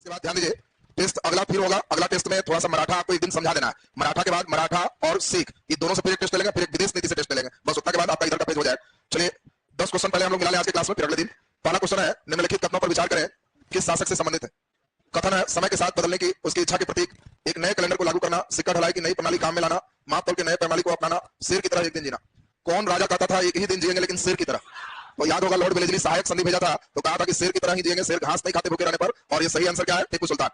इसके बाद ध्यान दीजिए, टेस्ट अगला फिर होगा। अगला टेस्ट में थोड़ा सा मराठा आपको एक दिन समझा देना है। मराठा के बाद मराठा और सिख, ये दोनों से फिर एक टेस्ट लेंगे, फिर एक विदेश नीति से टेस्ट लेंगे। बस उतना के बाद आपका इधर का पेज हो जाए। चलिए 10 क्वेश्चन पहले हम लोग मिला लें आज के क्लास में, फिर अगले दिन। पहला क्वेश्चन है, निम्नलिखित कथनों पर विचार करें, किस शासक से संबंधित है। कथन है, समय के साथ बदलने की उसकी इच्छा के प्रतीक, एक नए कैलेंडर को लागू करना, सिक्का ढलाई की नई प्रणाली काम में लाना, माप तौल के नए प्रणाली को अपनाना, शेर की तरह एक दिन जीना। कौन राजा कहता था एक ही दिन जिएंगे लेकिन शेर की तरह? तो याद होगा लॉर्ड वेलेस्ली सहायक संधि भेजा था, तो कहा था कि शेर की तरह ही जिएंगे, शेर घास नहीं खाते भूखे रहने पर। और ये सही आंसर क्या है? टीपू सुल्तान।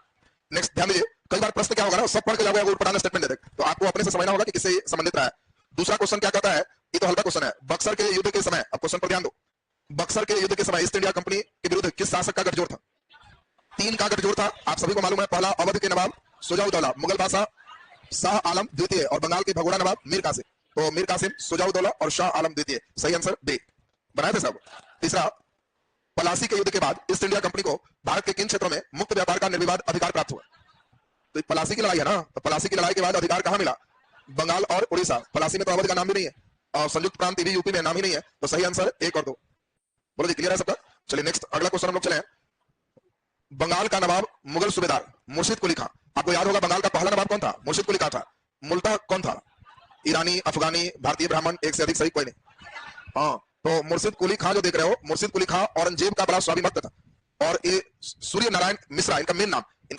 नेक्स्ट ध्यान दीजिए, कई बार प्रश्न क्या होगा ना, सब पढ़ के जाओगे उठपटांग स्टेटमेंट दे दे, तो आपको अपने से समझना होगा कि किससे संबंधित रहा है। दूसरा क्वेश्चन क्या कहता है, ये तो हल्का क्वेश्चन है, बक्सर के युद्ध के समय, अब क्वेश्चन पर ध्यान दो, बक्सर के युद्ध के समय ईस्ट इंडिया कंपनी के विरुद्ध किस शासक का गठजोड़ था? 3 का गठजोड़ था, आप सभी को मालूम है। पहला अवध के नवाब सुजाउद्दौला, मुगल बादशाह शाह आलम द्वितीय, और बंगाल के भगोड़ा नवाब मीर कासिम। तो मीर कासिम, सुजाउद्दौला और शाह आलम द्वितीय। सही आंसर बी, बनाए थे सब। तीसरा, पलासी के युद्ध के बाद ईस्ट इंडिया कंपनी को भारत के किन क्षेत्रों में मुक्त व्यापार का निर्विवाद अधिकार प्राप्त हुआ? तो पलासी की लड़ाई है ना, तो पलासी की लड़ाई के बाद अधिकार कहां मिला? बंगाल और उड़ीसा। पलासी में तो अवध का नाम भी नहीं है, और संयुक्त प्रांत भी यूपी में नाम ही नहीं है। तो सही आंसर 1 और 2। बोलो जी, क्लियर है सबका? चलिए नेक्स्ट अगला क्वेश्चन हम लोग चले। बंगाल का नवाब मुगल सूबेदार मुर्शिद कुली खां, आपको याद होगा बंगाल का पहला नवाब कौन था? मुर्शिद कुली खां था। मुल्तान कौन था? ईरानी, अफगानी, भारतीय ब्राह्मण, एक से अधिक सही कोई नहीं। हाँ, तो मुर्शिद कुली खां जो देख रहे हो, मुर्शिद कुली खां औरंगजेब का बड़ा स्वामी भक्त था। और ये सूर्य नारायण मिश्रा इनका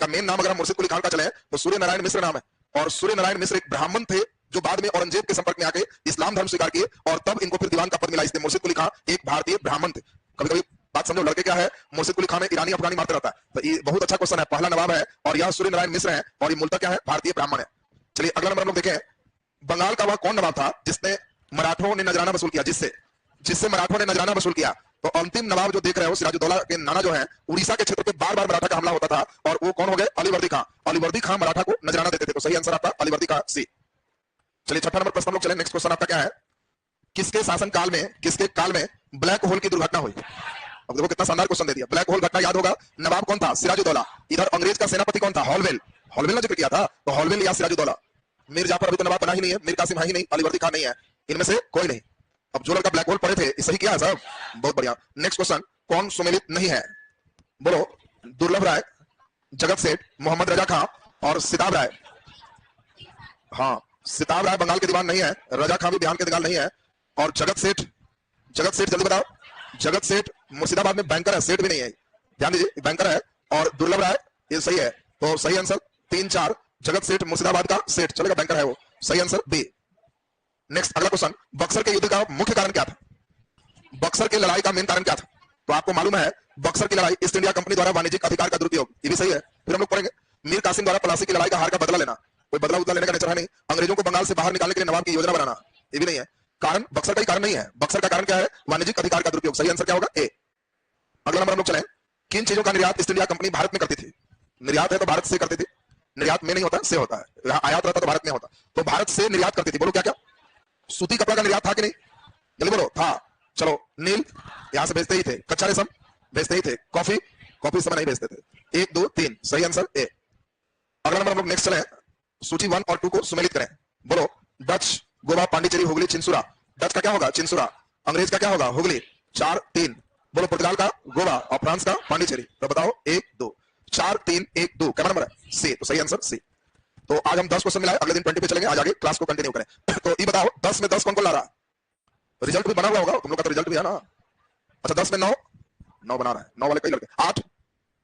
मेन नाम अगर मुर्शिद कुली खान का चले तो सूर्य नारायण मिश्र नाम है। और सूर्य नारायण मिश्र एक ब्राह्मण थे जो बाद में औरंगजेब के संपर्क में आके इस्लाम धर्म स्वीकार किए, और तब इनको फिर दीवान का पद मिला। इसलिए मुर्शिद कुली खान एक भारतीय ब्राह्मण थे। कभी कभी बात समझो, लड़के क्या है, मुर्शिद कुली खान में ईरानी अफगानी मारते रहता है। तो ये बहुत अच्छा क्वेश्चन है, पहला नवाब है और यह सूर्य नारायण मिश्र है, और ये मूलतः क्या है? भारतीय ब्राह्मण है। चलिए अगला नंबर हम लोग देखें, बंगाल का वह कौन नवाब था जिसने मराठों ने नजराना वसूल किया? जिससे मराठों ने नजराना वसूल किया। तो अंतिम नवाब जो देख रहे हो, सिराजुद्दौला के नाना जो है, उड़ीसा के क्षेत्र पे बार बार मराठा का हमला होता था, और वो कौन हो गए? अलीवर्दी खां। अलीवर्दी खां मराठा को नजराना देते थे। तो सही आंसर आपका अलीवर्दी खां, सी। चलिए छठा नंबर प्रश्न हम लोग चले। नेक्स्ट क्वेश्चन आपका क्या है, किसके काल में ब्लैक होल की दुर्घटना हुई? अब देखो कितना शानदार क्वेश्चन दे दिया। ब्लैक होल घटना याद होगा, नवाब कौन था? सिराजुद्दौला। इधर अंग्रेज का सेनापति कौन था? हॉलवेल ने जिक्र किया था, तो हॉलवेल या सिराजुद्दौला। मीर जाफर अभी तो नवाब बना ही नहीं है, मीर कासिम है ही नहीं, अलीवर्दी खान नहीं है, इनमें से कोई नहीं। अब जो लड़का ब्लैक होल पढ़े थे, सही किया है साहब, बहुत बढ़िया। नेक्स्ट क्वेश्चन, कौन सुमेलित नहीं है? बोलो, दुर्लभ राय, जगत सेठ, मोहम्मद रजा खां और सिताब राय। हाँ, सिताब राय बंगाल के दीवान नहीं है, रजा खां भी बिहार के दीवान नहीं है, और जगत सेठ जल्दी बताओ। जगत सेठ मुर्शिदाबाद में बैंकर है, सेठ भी नहीं है, ध्यान दीजिए, बैंकर है। और दुर्लभ राय ये सही है, तो सही आंसर 3-4। जगत सेठ मुर्शिदाबाद का सेठ चलेगा, बैंकर है वो। सही आंसर बी। नेक्स्ट अगला क्वेश्चन, बक्सर के युद्ध का मुख्य कारण क्या था? बक्सर की लड़ाई का मेन कारण क्या था? तो आपको मालूम है, बक्सर की लड़ाई ईस्ट इंडिया कंपनी द्वारा वाणिज्यिक अधिकार का दुरुपयोग, ये भी सही है। फिर हम लोग पढ़ेंगे मीर कासिम द्वारा पलासी की लड़ाई का हार का बदला लेना, कोई बदला लेने का नेचर है नहीं। अंग्रेजों को बंगाल से बाहर निकालने के लिए नवाब की योजना बनाना, ये भी नहीं है। कारण बक्सर का ही कारण नहीं है, बक्सर का कारण क्या है? वाणिज्यिक अधिकार का दुरुपयोग। सही आंसर क्या होगा? ए। अगला नंबर हम लोग चले, किन चीजों का निर्यात ईस्ट इंडिया कंपनी भारत में करती थी? निर्यात है तो भारत से करती थी, निर्यात में नहीं होता, से होता है। आयात रहता तो भारत में होता, तो भारत से निर्यात करती थी। बोलो क्या क्या? सूती कपड़ा का निर्यात था कि नहीं? जल्दी बोलो। था। चलो, नील यहां से बेचते ही थे, कच्चा रेशम बेचते ही थे, कॉफी समय नहीं बेचते थे। 1 2 3 सही आंसर ए। अगला नंबर हम लोग नेक्स्ट चले, सूची 1 और 2 को सुमेलित करें। बोलो, डच, गोवा, पांडिचेरी, हुगली, चिंसुरा। डच का क्या होगा? चिंसुरा। अंग्रेज का क्या होगा? हुगली। 4 3। बोलो, पुर्तगाल का गोवा और फ्रांस का पांडिचेरी। तो बताओ 1 2 4 3 1 2 क्या नंबर है? सी। तो सही आंसर सी। तो आज हम 10 क्वेश्चन मिलाए, अगले दिन 20 पे चलेंगे, आज आगे क्लास को कंटिन्यू करें। तो ये बताओ 10 में 10 कौन ला रहा? रिजल्ट भी बना हुआ होगा तुम लोग का, तो रिजल्ट भी है ना। अच्छा 10 में 9 बना रहा है, 9 वाले कई लड़के 8।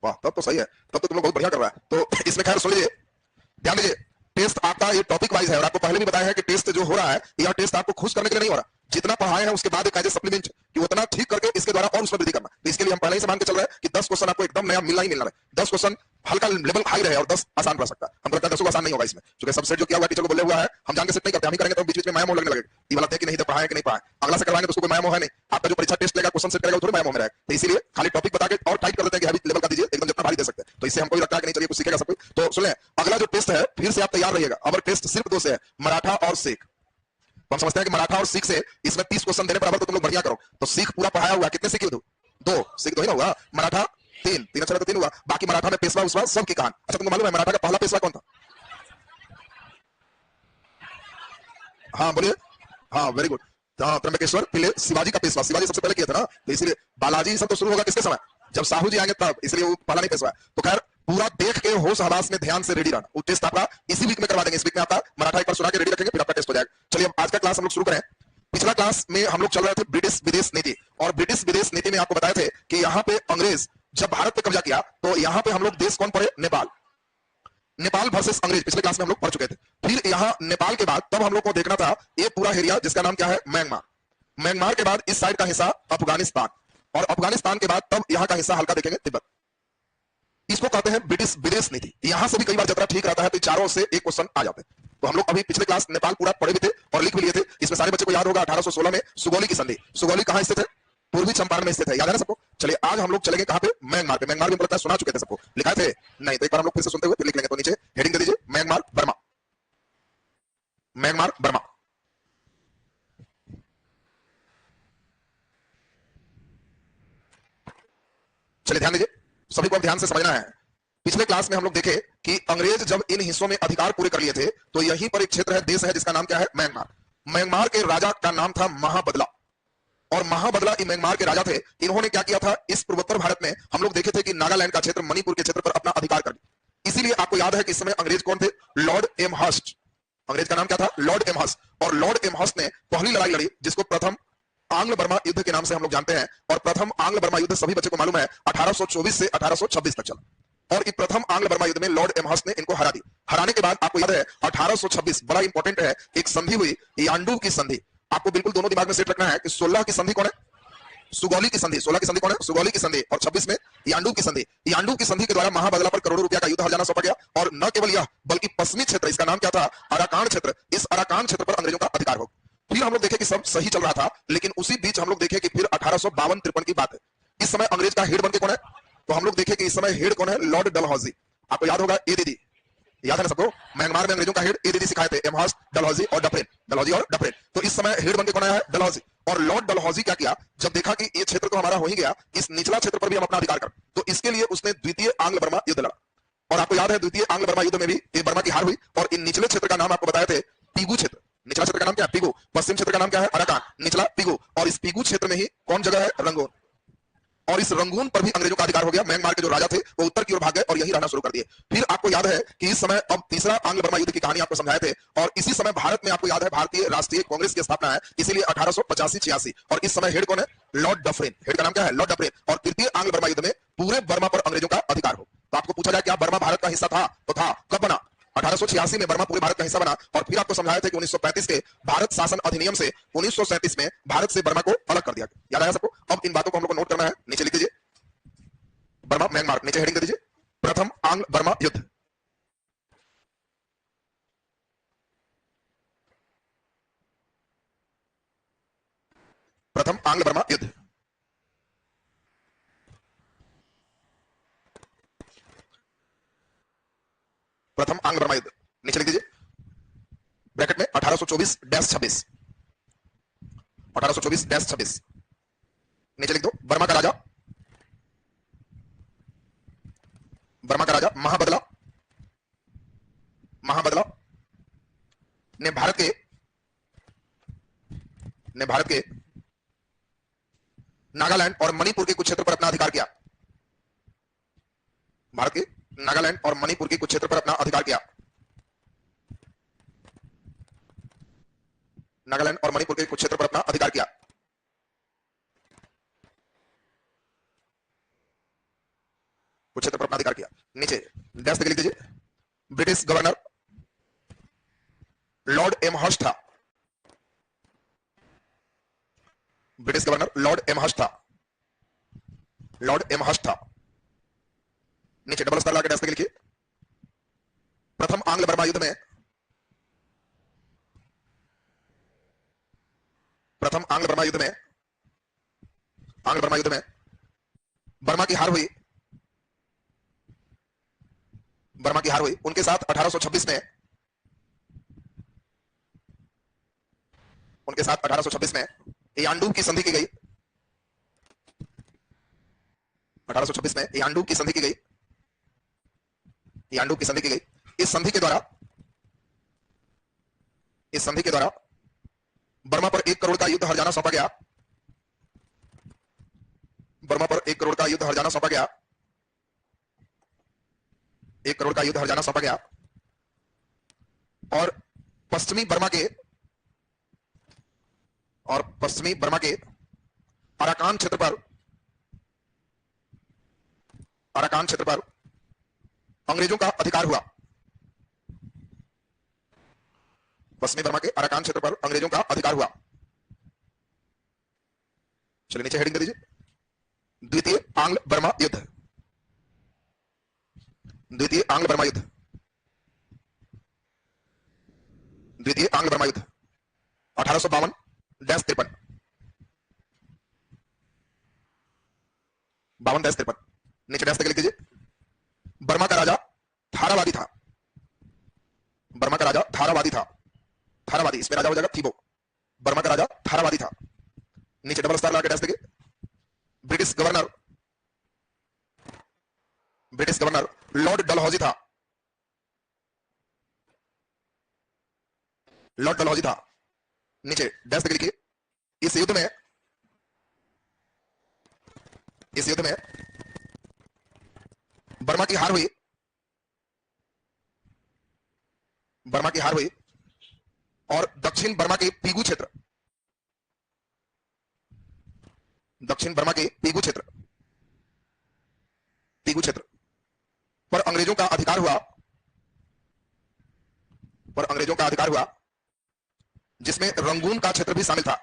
वाह, तब तो सही है, तब तो तुम लोग बहुत बढ़िया कर रहा है। तो इसमें खैर सुन लीजिए, ध्यान दीजिए, टेस्ट आपका ये टॉपिक वाइज है, और आपको पहले भी बताया है कि टेस्ट जो हो रहा है, यह टेस्ट आपको खुश करने के लिए नहीं हो रहा। जितना पढ़ाए हैं उसके बाद एक एज ए सप्लीमेंट कि उतना ठीक करके इसके द्वारा और उसमें वृद्धि करना। तो इसके लिए हम पहले ही से मान के चल रहे हैं कि 10 क्वेश्चन आपको एकदम नया मिलना ही मिलना है। 10 क्वेश्चन हल्का लेवल हाई रहे और 10 आसान रह सकता है। हमको लगता है 10 को आसान नहीं होगा इसमें, क्योंकि सबसेट जो किया हुआ टीचर को बोले हुआ है, हम जान के सेट नहीं करते, हम ही करेंगे तो बीच बीच में माया मोह लगने लगेगा। ये वाला कि नहीं तो पढ़ाए कि नहीं पढ़ाए, अगला से करवाएंगे तो उसको कोई माया मोह है नहीं। आपका जो परीक्षा टेस्ट लेगा, क्वेश्चन सेट करेगा, थोड़ी माया मोह में रहेगा। तो इसीलिए खाली टॉपिक बता के और टाइट कर देते हैं कि हैवी लेवल का दीजिए, एकदम जितना भारी दे सकते हैं। तो इससे हमको लगता है कि नहीं चलिए कुछ सीखेगा सब कोई। तो सुन लें, अगला जो टेस्ट है फिर से आप तैयार रहिएगा। अब टेस्ट सिर्फ 2 से है, मराठा और सिख। हम समझते हैं कि मराठा और सिख से इसमें 30 क्वेश्चन देने पर अगर तो तुम लोग बढ़िया करो। तो सिख पूरा पढ़ाया हुआ, कितने सिख? 2 सिख 2 ही ना हुआ, मराठा 3 अच्छा तो 3 हुआ। बाकी मराठा में पेशवा उसवा सब की कहानी। अच्छा तुमको मालूम है मराठा का पहला पेशवा कौन था? हाँ बोलिए। हाँ वेरी गुड, त्र्यंबकेश्वर पहले शिवाजी का पेशवा, शिवाजी सबसे पहले किया था ना, तो इसलिए बालाजी सब तो शुरू होगा किसके समय? जब साहू जी आएंगे तब, इसलिए वो पहला नहीं पेशवा है। तो खैर पूरा देख के होश हवास में ध्यान से रेडी रहना। वो टेस्ट आपका इसी वीक में करवा देंगे। इस वीक में आपका मराठा एक बार सुना के रेडी रखेंगे, फिर आपका टेस्ट हो जाएगा। चलिए आज का क्लास हम लोग शुरू करें। पिछला क्लास में हम लोग चल रहे थे ब्रिटिश विदेश नीति, और ब्रिटिश विदेश नीति में आपको बताए थे कि यहाँ पे अंग्रेज जब भारत पे कब्जा किया तो यहाँ पे हम लोग देश कौन पढ़े? नेपाल। नेपाल वर्सेस अंग्रेज पिछले क्लास में हम लोग पढ़ चुके थे। फिर यहाँ नेपाल के बाद तब हम लोग को देखना था ये पूरा एरिया जिसका नाम क्या है? म्यांमार। म्यांमार के बाद इस साइड का हिस्सा अफगानिस्तान, और अफगानिस्तान के बाद तब यहाँ का हिस्सा हल्का देखेंगे तिब्बत। इसको कहते हैं ब्रिटिश विदेश नीति। यहां से भी कई बार जतरा ठीक रहता है तो चारों से एक क्वेश्चन आ जाते हैं। तो हम लोग अभी पिछले क्लास नेपाल पूरा पढ़े भी थे और लिख भी लिए थे। इसमें सारे बच्चे को याद होगा 1816 में सुगौली की संधि। सुगौली कहां स्थित है? पूर्वी चंपारण में स्थित है, याद है ना सबको? चलिए आज हम लोग चलेंगे कहां पे? म्यांमार पे। म्यांमार भी लगता है सुना चुके थे सबको, लिखाए थे नहीं? तो एक बार हम लोग फिर से सुनते हुए फिर लिख लेंगे। तो नीचे हेडिंग दे दीजिए म्यांमार बर्मा। Myanmar Burma. चलिए ध्यान दीजिए, सभी को अब ध्यान से समझना है। पिछले क्लास में हम लोग देखे कि अंग्रेज जब इन हिस्सों में अधिकार पूरे कर लिए थे तो यहीं पर एक क्षेत्र है, देश है जिसका नाम क्या है? म्यांमार। म्यांमार के राजा का नाम था महाबदला, और महाबदला म्यांमार के राजा थे। इन्होंने क्या किया था? इस पूर्वोत्तर भारत में हम लोग देखे थे कि नागालैंड का क्षेत्र, मणिपुर के क्षेत्र पर अपना अधिकार कर लिया। इसीलिए आपको याद है कि इस समय अंग्रेज कौन थे? Lord Amherst. अंग्रेज का नाम क्या था? Lord Amherst. और लॉर्ड एमहर्स्ट ने पहली लड़ाई लड़ी जिसको प्रथम आंग्ल बर्मा युद्ध के नाम से हम लोग जानते हैं। और प्रथम आंग्ल बर्मा युद्ध सभी बच्चों को मालूम है 1824 से 1826 तक चला। और इस प्रथम आंग्ल बर्मा युद्ध में लॉर्ड एमहर्स्ट ने इनको हरा दी। हराने के बाद आपको याद है 1826 बड़ा इंपॉर्टेंट है, एक संधि हुई, यान्डू की संधि। आपको बिल्कुल दोनों दिमाग में सेट रखना है कि 16 की संधि कौन है? सुगौली की संधि। 16 की संधि कौन है? सुगौली की संधि। और 26 में यान्डू की संधि। यान्डू की संधि के द्वारा महाबदला पर करोड़ों रुपया का युद्ध हर्जाना सौंपा गया। और न केवल यह बल्कि पश्चिमी क्षेत्र, इसका नाम क्या था? अराकान क्षेत्र। इस अराकान क्षेत्र पर अंग्रेजों का अधिकार हो। फिर हम लोग देखे कि सब सही चल रहा था, लेकिन उसी बीच हम लोग देखे कि फिर 1852-53 की बात है। इस समय अंग्रेज का हेड बन के कौन है? तो हम लोग देखे कि इस समय हेड कौन है? लॉर्ड डलहौजी। आपको याद होगा ए दीदी, याद है ना सबको? म्यांमार में अंग्रेजों का हेड ए दीदी सिखाए थे, एमहर्स्ट, डलहौजी और डफरेन। डलहौजी और डफरेन। तो इस समय हेड बन के कौन आया है? डलहौजी। और लॉर्ड डलहौजी क्या किया? जब देखा कि ये क्षेत्र तो हमारा हो ही गया, इस निचला क्षेत्र पर भी हम अपना अधिकार कर, तो इसके लिए उसने द्वितीय आंग्ल बर्मा युद्ध लड़ा। और आपको याद है द्वितीय आंग्ल बर्मा युद्ध में भी बर्मा की हार हुई। और इन निचले क्षेत्र का नाम आपको बताए थे पीगू क्षेत्र। निचला क्षेत्र का नाम क्या है? पीगू। पश्चिम क्षेत्र का नाम क्या है? अराकान। निचला पीगू। और इस पीगू क्षेत्र में ही कौन जगह है? रंगून। और इस रंगून पर भी अंग्रेजों का अधिकार हो गया। म्यांमार के जो राजा थे वो उत्तर की ओर भाग गए और यही रहना शुरू कर दिए। फिर आपको याद है कि इस समय अब तीसरा आंग्ल बर्मा युद्ध की कहानी आपको समझाए थे। और इसी समय भारत में आपको याद है भारतीय राष्ट्रीय कांग्रेस की स्थापना है, इसीलिए 1885-86। और इस समय हेड कौन है? लॉर्ड डफरेन। हेड का नाम क्या है? लॉर्ड डफरेन। और तृतीय आंग्ल बर्मा युद्ध में पूरे बर्मा पर अंग्रेजों का अधिकार हो। तो आपको पूछा जाए क्या बर्मा भारत का हिस्सा था? तो था। कब बना? 1886 में बर्मा पूरे भारत का हिस्सा बना। और फिर आपको समझाया था कि 1935 के भारत शासन अधिनियम से 1937 में भारत से बर्मा को अलग कर दिया। याद आया सबको? अब इन बातों को हम लोग को नोट करना है। नीचे लिख दीजिए बर्मा म्यांमार। नीचे हेडिंग दे दीजिए प्रथम आंग्ल बर्मा युद्ध। प्रथम आंग्ल बर्मा युद्ध। प्रथम आंग्ल बर्मा युद्ध नीचे लिख दीजिए ब्रैकेट में 1824-26। 1824-26 नीचे लिख दो। बर्मा का राजा, बर्मा का राजा महाबदला, महाबदला ने भारत के नागालैंड और मणिपुर के कुछ क्षेत्र पर अपना अधिकार किया। भारत के नागालैंड और मणिपुर के कुछ क्षेत्र पर अपना अधिकार किया। नागालैंड और मणिपुर के कुछ क्षेत्र पर अपना अधिकार किया। कुछ क्षेत्र पर अपना अधिकार किया। नीचे डैश लिख दीजिए ब्रिटिश गवर्नर लॉर्ड एमहर्स्ट था। ब्रिटिश गवर्नर लॉर्ड एमहर्स्ट था। लॉर्ड एमहर्स्ट था। नीचे डबल स्टार लगा के डैश लिखिए प्रथम आंग्ल बर्मा युद्ध में, प्रथम आंग्ल बर्मा युद्ध में, आंग्ल बर्मा युद्ध में बर्मा की हार हुई। बर्मा की हार हुई। उनके साथ 1826 में, उनके साथ 1826 में यान्डू की संधि की गई। 1826 में यान्डू की संधि की गई। यान्डू की संधि की गई। इस संधि के द्वारा, इस संधि के द्वारा बर्मा पर 1 करोड़ का युद्ध हर्जाना सौंपा गया। बर्मा पर 1 करोड़ का युद्ध हर्जाना सौंपा गया। 1 करोड़ का युद्ध हरजाना सौंपा गया और पश्चिमी बर्मा के अराकान क्षेत्र पर अंग्रेजों का अधिकार हुआ। पश्चिमी बर्मा के अराकान क्षेत्र पर अंग्रेजों का अधिकार हुआ। चलिए नीचे हेडिंग दे दीजिए, द्वितीय आंग्ल बर्मा युद्ध। द्वितीय आंग्ल बर्मा युद्ध 1852-53 52-53। नीचे डैश तक लिख दीजिए। बर्मा का राजा थारावादी था। थारावादी इसमें राजा हो जाएगा थीबो। बर्मा का राजा थारावादी था। नीचे डबल स्टार लगा के डैश देंगे। ब्रिटिश गवर्नर लॉर्ड डलहौजी था। नीचे डैश देके लिखिए, इस युद्ध में बर्मा की हार हुई और दक्षिण बर्मा के पीगू क्षेत्र पर अंग्रेजों का अधिकार हुआ, जिसमें रंगून का क्षेत्र भी शामिल था।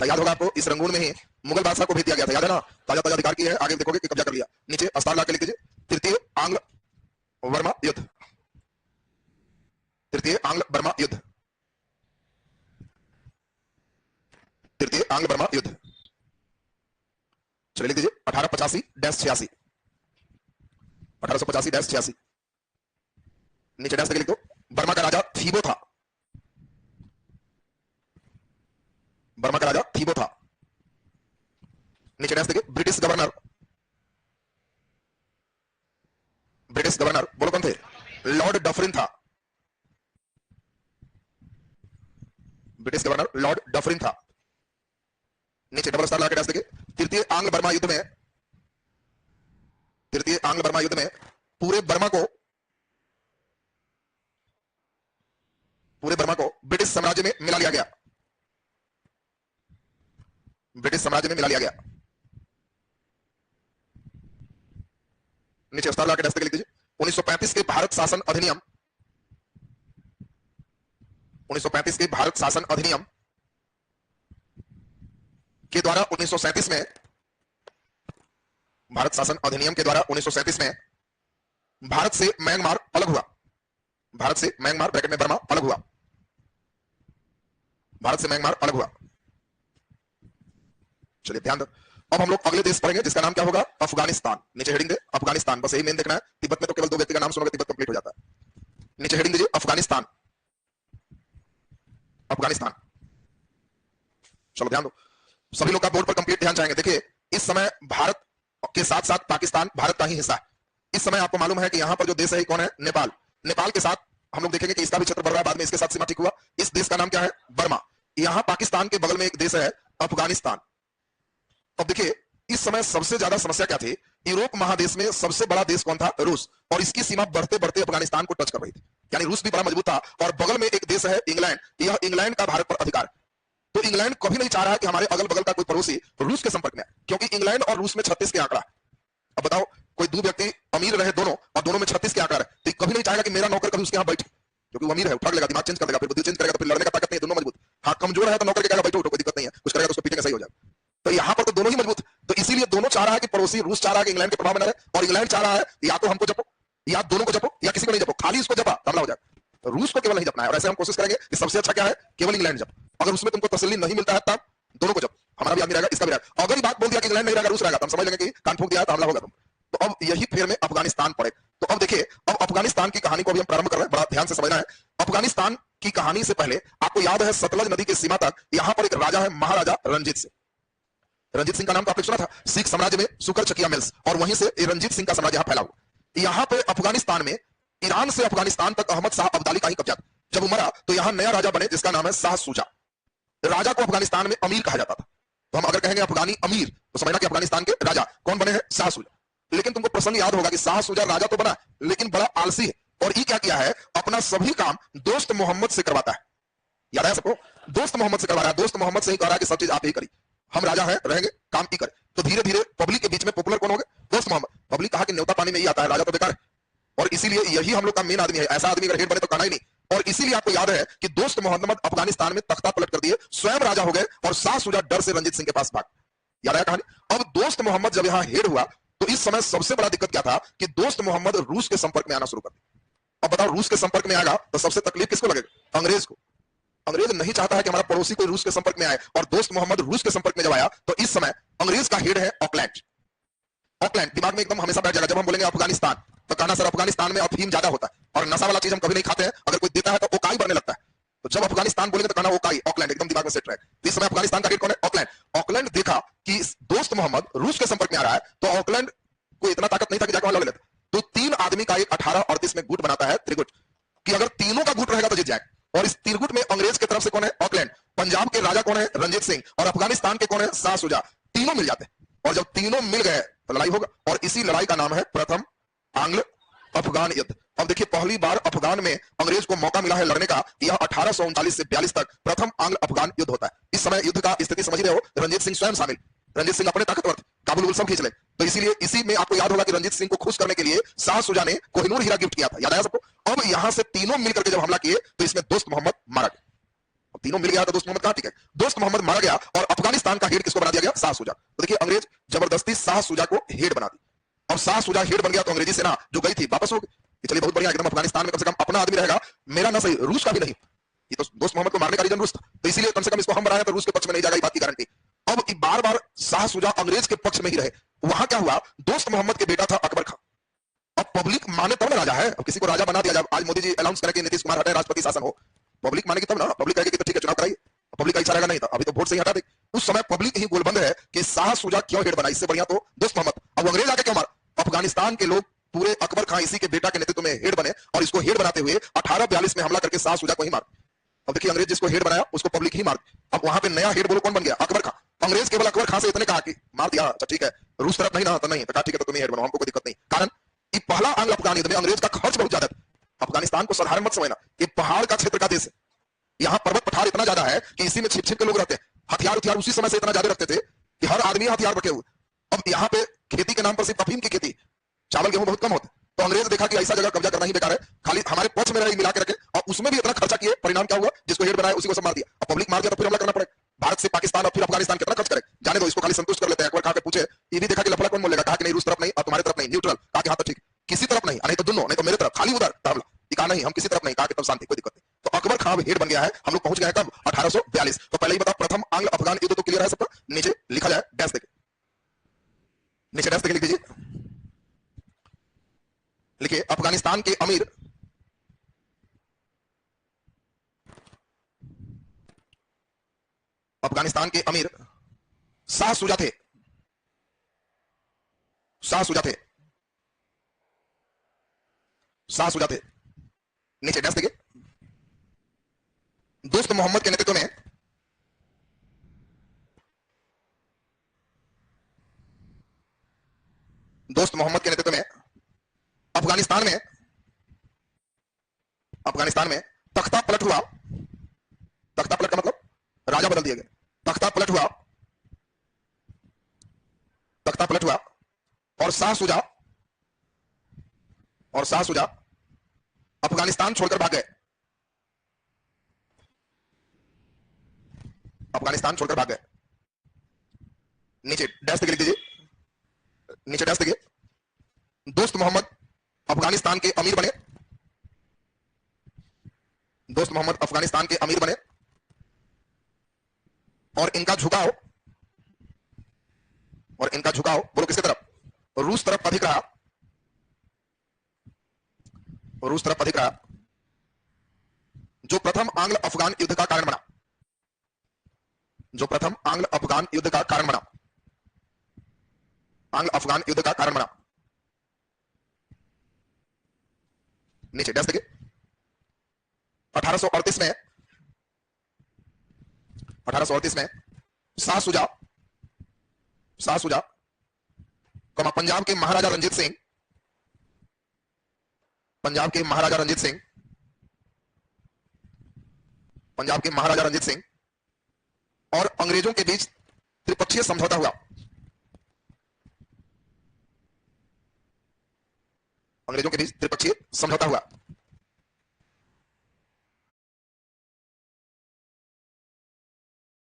याद होगा आपको, इस रंगून में ही मुगल बादशाह को भेज दिया गया था, याद है ना। ताजा अधिकार की है, आगे देखोगे कि कब्जा कर लिया। नीचे अस्तार ला के लिख दीजिए, तृतीय आंग्ल बर्मा युद्ध। चलिए लिख दीजिए 1885-86। 1885-86। नीचे डैश लिख दो, बर्मा का राजा थीबो था। नीचे डैश देखिए, ब्रिटिश गवर्नर बोलो कौन थे? लॉर्ड डफरिन था। नीचे डबल स्टार लगा के डैश देखिए, तृतीय आंग्ल बर्मा युद्ध में पूरे बर्मा को ब्रिटिश साम्राज्य में मिला लिया गया। नीचे अस्तार लगा के डैश लिख दीजिए, 1935 के भारत शासन अधिनियम के द्वारा 1937 में भारत से म्यांमार अलग हुआ। ब्रैकेट में बर्मा अलग हुआ। चलिए ध्यान दो, अब हम लोग अगले देश पढ़ेंगे जिसका नाम क्या होगा? अफगानिस्तान। नीचे हेडिंग दे अफगानिस्तान, बस यही मेन देखना है। तिब्बत में तो केवल 2 व्यक्ति का नाम सुनोगे, तिब्बत कंप्लीट हो जाता है। नीचे हेडिंग दीजिए अफगानिस्तान। चलो ध्यान दो, सभी लोग का बोर्ड पर कंप्लीट ध्यान चाहेंगे। देखिए, इस समय भारत के साथ साथ पाकिस्तान भारत का ही हिस्सा है। इस समय आपको मालूम है कि यहां पर जो देश है कौन है? नेपाल के साथ हम लोग देखेंगे कि इसका भी क्षेत्र बढ़ रहा है, बाद में इसके साथ सीमा ठीक हुआ। इस देश का नाम क्या है? बर्मा। यहां पाकिस्तान के बगल में एक देश है अफगानिस्तान। अब देखिए, इस समय सबसे ज्यादा समस्या क्या थी? यूरोप महादेश में सबसे बड़ा देश कौन था? रूस। और इसकी सीमा बढ़ते बढ़ते अफगानिस्तान को टच कर रही थी, यानी रूस भी बड़ा मजबूत था। और बगल में एक देश है इंग्लैंड। यह इंग्लैंड का भारत पर अधिकार। तो इंग्लैंड कभी नहीं चाह रहा है कि हमारे अगल बगल का कोई पड़ोसी रूस के संपर्क में है, क्योंकि इंग्लैंड और रूस में 36 के आंकड़ा। अब बताओ, कोई 2 व्यक्ति अमीर रहे दोनों, और दोनों में 36 के आंकड़ा है, तो कभी नहीं चाहेगा कि मेरा नौकर कभी उसके यहाँ बैठे, क्योंकि वो अमीर है, उठा लेगा, दिमाग चेंज कर देगा, फिर बुद्धि चेंज करेगा, तो फिर लड़ने का ताकत नहीं है, दोनों मजबूत। हाँ, कमजोर है तो नौकर के कहेगा बैठो, कोई दिक्कत नहीं है, कुछ करेगा तो उसको पीटेगा, सही हो जाएगा। तो यहाँ पर तो दोनों ही मजबूत। तो इसीलिए दोनों चाह रहा है कि पड़ोसी रूस चाह रहा है कि इंग्लैंड के प्रभाव में न रहे, और इंग्लैंड चाह रहा है या तो हमको जपो, या दोनों को जपो, या किसी को नहीं जपो, खाली उसको जपा, हमला हो जाएगा। रूस को केवल नहीं जपना है, और ऐसे हम कोशिश करेंगे कि सबसे अच्छा क्या है? केवल इंग्लैंड जप। अगर उसमें तुमको तसल्ली नहीं मिलता है तब दोनों को जब, हमारा भी आदमी रहेगा, इसका भी रहेगा। अगर ये बात बोल दिया कि इंग्लैंड नहीं रहेगा, रूस रहेगा, तो हम समझ लेंगे कि कान फूंक दिया तो हमला होगा तुम। तो अब यही फेर में अफगानिस्तान पड़े। तो अब देखिए, अब अफगानिस्तान की कहानी को अभी हम प्रारंभ कर रहे हैं, बड़ा ध्यान से समझना है। अफगानिस्तान की कहानी से पहले आपको याद है, सतलज नदी की सीमा तक यहां पर एक राजा है, महाराजा रणजीत सिंह। रणजीत सिंह का नाम तो आपने सुना था, सिख साम्राज्य में सुकर चकिया मिल्स, और वहीं से रणजीत सिंह का साम्राज्य यहां फैला हुआ। यहां पे अफगानिस्तान में ईरान से अफगानिस्तान तक अहमद शाह अब्दाली का ही कब्जा। जब मरा तो यहां नया राजा बने जिसका नाम है शाह शुजा। राजा को अफगानिस्तान में अमीर कहा जाता था। तो हम अगर कहेंगे अफगानी अमीर तो समझना कि अफगानिस्तान के राजा कौन बने हैं? शाह सूजा। लेकिन तुमको प्रसंग याद होगा कि शाह सूजा राजा तो बना लेकिन बड़ा आलसी है, और ये क्या किया है, अपना सभी काम दोस्त मोहम्मद से करवाता है। याद है सबको? दोस्त मोहम्मद से करवा रहा है, दोस्त मोहम्मद से ही कह रहा है कि सब चीज आप ही करी, हम राजा हैं, रहेंगे, काम ही करें। तो धीरे धीरे पब्लिक के बीच में पॉपुलर कौन हो गए? दोस्त मोहम्मद। पब्लिक कहा कि न्योता पानी में ही आता है, राजा तो बेकार है, और इसीलिए यही हम लोग का मेन आदमी है, ऐसा आदमी अगर हेड बने तो कहना ही नहीं। और इसीलिए आपको याद है कि दोस्त मोहम्मद अफगानिस्तान में तख्ता पलट कर दिए, स्वयं राजा हो गए, और शाह सूजा डर से रंजीत सिंह के पास भाग। याद है कहानी? अब दोस्त मोहम्मद जब यहां हेड हुआ तो इस समय सबसे बड़ा दिक्कत क्या था कि दोस्त मोहम्मद रूस के संपर्क में आना शुरू कर दिया। अब बताओ, रूस के संपर्क में आएगा तो सबसे तकलीफ किसको लगेगा? अंग्रेज को। अंग्रेज नहीं चाहता है कि हमारा पड़ोसी कोई रूस के संपर्क में आए, और दोस्त मोहम्मद रूस के संपर्क में जब आया तो इस समय अंग्रेज का हेड है ऑकलैंड। ऑकलैंड दिमाग में एकदम हमेशा बैठ जाएगा, जब हम बोलेंगे अफगानिस्तान तो कहना सर अफगानिस्तान में अफीम ज्यादा होता है और नशा वाला चीज हम कभी नहीं खाते हैं, अगर कोई देता है तो ओकाई बनने लगता है। तो जब अफगानिस्तान बोलेंगे तो कहना ओकाई, ऑकलैंड एकदम दिमाग में सेट रहे। इस समय अफगानिस्तान का हेड कौन है? ऑकलैंड। ऑकलैंड देखा कि दोस्त मोहम्मद रूस के संपर्क में आ रहा है तो ऑकलैंड को इतना ताकत नहीं था कि जाकर वहां लड़ लेता। तो 3 आदमी का एक 1838 में गुट बनाता है, त्रिगुट, कि अगर तीनों का गुट रहेगा तो जीत जाएगा। और इस त्रिगुट में अंग्रेज की तरफ से कौन है? ऑकलैंड। पंजाब के राजा कौन है? रंजीत सिंह। और अफगानिस्तान के कौन है? शाह सूजा। तीनों मिल जाते हैं, और जब तीनों मिल गए तो लड़ाई होगा, और इसी लड़ाई का नाम है प्रथम आंग्ल अफगान युद्ध। अब देखिए, पहली बार अफगान में अंग्रेज को मौका मिला है लड़ने का, यह 1839 से 42 तक प्रथम आंग्ल अफगान युद्ध होता है। इस समय युद्ध का स्थिति समझ रहे हो, रंजीत सिंह स्वयं शामिल। रंजीत सिंह अपने ताकतवर थे, काबुल सब खींच ले। तो इसीलिए इसी में आपको याद होगा कि रंजीत सिंह को खुश करने के लिए शाह सूजा ने कोहिनूर हीरा गिफ्ट किया था, याद आया सबको? अब यहां से तीनों मिलकर के जब हमला किए तो इसमें दोस्त मोहम्मद मारा गया। अब तीनों मिल गया तो दोस्त मोहम्मद कहां टिके? दोस्त मोहम्मद मारा गया, और अफगानिस्तान का हेड किसको बना दिया गया? शाह सूजा। तो देखिए, अंग्रेज जबरदस्ती शाह सूजा को हेड बना दी। अब शाह सूजा हेड बन गया तो अंग्रेजी सेना जो गई थी वापस हो गई। चलिए बहुत बढ़िया, एकदम अफगानिस्तान में कम से कम अपना आदमी रहेगा, मेरा ना सही रूस का भी नहीं। ये तो दोस्त मोहम्मद को मारने का रीजन रूस था, तो इसीलिए कम से कम इसको हम बनाए तो रूस के पक्ष में नहीं जाएगा, बात की गारंटी। अब बार बार शाह सूजा अंग्रेज के पक्ष में ही रहे। वहां क्या हुआ, दोस्त मोहम्मद के बेटा था अकबर खान। अब पब्लिक माने तब ना राजा है, अब किसी को राजा बना दिया जाए। आज मोदी जी अनाउंस करें कि नीतीश कुमार हटे, राष्ट्रपति शासन हो, पब्लिक मानेगी तब ना। पब्लिक कहेगी कि तो ठीक है चुनाव कराइए, पब्लिक का इच्छा रहेगा नहीं था, अभी तो वोट से ही हटा दे। उस समय पब्लिक ही गोलबंद है कि शाह सूजा क्यों हेड बना, इससे बढ़िया तो दोस्त मोहम्मद। अब अंग्रेज आके क्यों मारा? अफगानिस्तान के लोग पूरे अकबर खान इसी के बेटा के नेतृत्व में हेड बने, और इसको हेड बनाते हुए 1842 में हमला करके शाह सूजा को ही मार। अब देखिए, अंग्रेज जिसको हेड बनाया उसको पब्लिक ही मार। अब वहां पे नया हेड बोलो कौन बन गया? अकबर खान। अंग्रेज केवल अकबर खान से इतने कहा कि मार दिया, अच्छा ठीक है, रूस तरफ नहीं ना, तो नहीं, तो कहा ठीक है तो तुम ही हेड बनो, हमको कोई दिक्कत नहीं। कारण ये पहला आंग्ल अफगान युद्ध में अंग्रेज का खर्च बहुत ज्यादा था। अफगानिस्तान को साधारण मत समझना, ये पहाड़ का क्षेत्र का देश है, यहाँ पर्वत पठार इतना ज्यादा है कि इसी में छिप छिप के लोग रहते हैं। हथियार उसी समय से इतना ज्यादा रखते थे कि हर आदमी हथियार रखे हुए। अब यहाँ पे खेती के नाम पर सिर्फ अफीम की खेती, चावल गेहूं बहुत कम होते। तो अंग्रेज देखा कि ऐसा जगह कब्जा करना ही बेकार है, खाली हमारे पक्ष में रहे मिला के रखे, और उसमें भी इतना खर्चा किए, परिणाम क्या हुआ? जिसको हेड बनाया उसी को सब मार दिया। अब पब्लिक मार दिया तो फिर हमला करना पड़ेगा। भारत से पाकिस्तान और फिर अफगानिस्तान कितना खर्च करे, जाने दो, इसको खाली संतुष्ट कर लेते हैं। अकबर खान के पूछे, ये भी देखा कि लफड़ा कौन बोलेगा, कहा कि नहीं रूस तरफ नहीं और तुम्हारी तरफ नहीं, न्यूट्रल। कहा कि हाँ तो ठीक, किसी तरफ नहीं, नहीं तो दोनों, नहीं तो मेरे तरफ, खाली उधर हमला। कहा नहीं हम किसी तरफ नहीं, कहा कि तब शांति, कोई दिक्कत नहीं। तो अकबर खान हेड बन गया है। हम लोग पहुंच गए कब? 1842। तो पहले ही बता, प्रथम आंग्ल अफगान युद्ध तो क्लियर है सबका। नीचे लिखा जाए डैश देके, नीचे डैश देके लिख दीजिए, लिखिए अफगानिस्तान के अमीर अफगानिस्तान के अमीर शाह सूजा थे। शाह सूजा थे, शाह सूजा थे। नीचे डैश देखिए, दोस्त मोहम्मद के नेतृत्व में दोस्त मोहम्मद के नेतृत्व में अफगानिस्तान में तख्ता पलट हुआ। तख्ता पलट का मतलब राजा बदल दिए गए। तख्ता पलट हुआ, तख्ता पलट हुआ, और शाह सूजा अफगानिस्तान छोड़कर भाग गए। अफगानिस्तान छोड़कर भाग गए। नीचे डैश लिख दीजिए, नीचे डैश देखिए, दोस्त मोहम्मद अफगानिस्तान के अमीर बने। दोस्त मोहम्मद अफगानिस्तान के अमीर बने, और इनका झुकाव बोलो किसकी तरफ? रूस तरफ अधिक रहा। रूस तरफ अधिक रहा, जो प्रथम आंग्ल अफगान युद्ध का कारण बना। जो प्रथम आंग्ल अफगान युद्ध का कारण बना। आंग्ल अफगान युद्ध का कारण बना। नीचे डैश देखिए, 1838 में 1838 में शाह सुजा पंजाब के महाराजा रंजीत सिंह, पंजाब के महाराजा रंजीत सिंह और अंग्रेजों के बीच त्रिपक्षीय समझौता हुआ। अंग्रेजों के बीच त्रिपक्षीय समझौता हुआ।